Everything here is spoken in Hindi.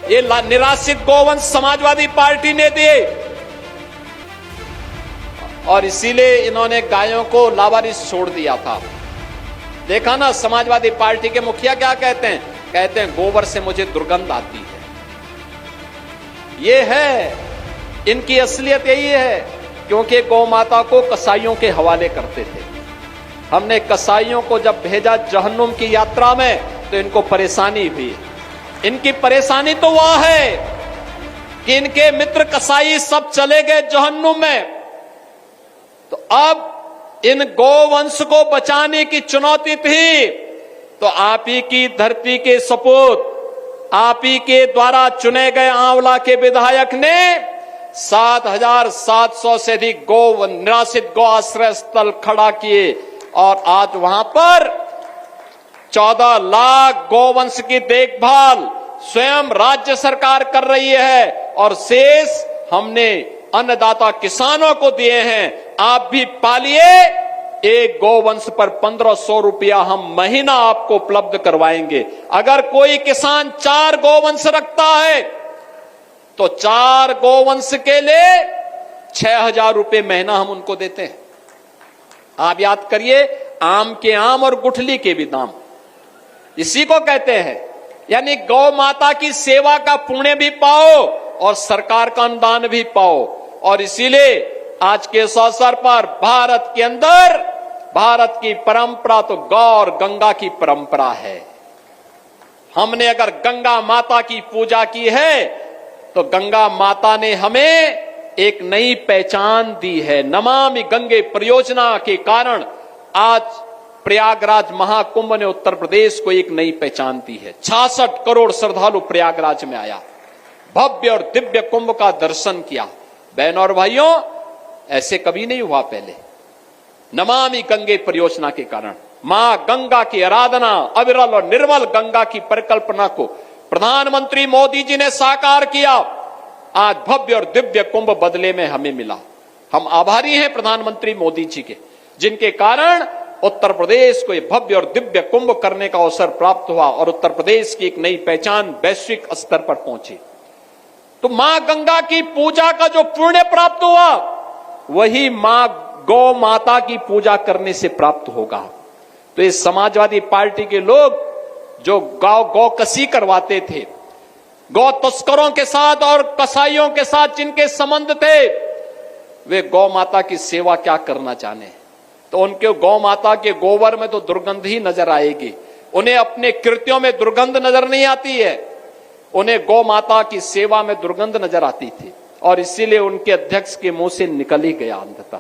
ये निराश्रित गोवंश समाजवादी पार्टी ने दिए और इसीलिए इन्होंने गायों को लावारिस छोड़ दिया था। देखा ना, समाजवादी पार्टी के मुखिया क्या कहते हैं? कहते हैं गोबर से मुझे दुर्गंध आती है। ये है इनकी असलियत, यही है, क्योंकि गौ माता को कसाईयों के हवाले करते थे। हमने कसाईयों को जब भेजा जहन्नुम की यात्रा में तो इनको परेशानी हुई। इनकी परेशानी तो वह है कि इनके मित्र कसाई सब चले गए जहन्नुम में, तो अब इन गोवंश को बचाने की चुनौती थी। तो आप ही की धरती के सपूत, आप ही के द्वारा चुने गए आंवला के विधायक ने 7,700 से अधिक निराश्रित गौ आश्रय स्थल खड़ा किए और आज वहां पर 14 लाख गोवंश की देखभाल स्वयं राज्य सरकार कर रही है और शेष हमने अन्नदाता किसानों को दिए हैं। आप भी पालिए, एक गोवंश पर 1,500 रुपया हम महीना आपको उपलब्ध करवाएंगे। अगर कोई किसान 4 गोवंश रखता है तो 4 गोवंश के लिए 6,000 रुपये महीना हम उनको देते हैं। आप याद करिए, आम के आम और गुठली के भी दाम, इसी को कहते हैं। यानी गौ माता की सेवा का पुण्य भी पाओ और सरकार का अनुदान भी पाओ। और इसीलिए आज के इस अवसर पर भारत के अंदर, भारत की परंपरा तो गौ और गंगा की परंपरा है। हमने अगर गंगा माता की पूजा की है तो गंगा माता ने हमें एक नई पहचान दी है। नमामि गंगे परियोजना के कारण आज प्रयागराज महाकुंभ ने उत्तर प्रदेश को एक नई पहचान दी है। 66 करोड़ श्रद्धालु प्रयागराज में आया, भव्य और दिव्य कुंभ का दर्शन किया। बहनों और भाइयों, ऐसे कभी नहीं हुआ पहले। नमामि गंगे परियोजना के कारण मां गंगा की आराधना, अविरल और निर्मल गंगा की परिकल्पना को प्रधानमंत्री मोदी जी ने साकार किया। आज भव्य और दिव्य कुंभ बदले में हमें मिला। हम आभारी हैं प्रधानमंत्री मोदी जी के, जिनके कारण उत्तर प्रदेश को यह भव्य और दिव्य कुंभ करने का अवसर प्राप्त हुआ और उत्तर प्रदेश की एक नई पहचान वैश्विक स्तर पर पहुंची। तो मां गंगा की पूजा का जो पुण्य प्राप्त हुआ, वही मां गौ माता की पूजा करने से प्राप्त होगा। तो ये समाजवादी पार्टी के लोग जो गौ कसी करवाते थे, गौ तस्करों के साथ और कसाईयों के साथ जिनके संबंध थे, वे गौ माता की सेवा क्या करना चाहते हैं? तो उनके गौ माता के गोबर में तो दुर्गंध ही नजर आएगी। उन्हें अपने कृत्यों में दुर्गंध नजर नहीं आती है, उन्हें गौ माता की सेवा में दुर्गंध नजर आती थी और इसीलिए उनके अध्यक्ष के मुंह से निकल ही गया अंततः।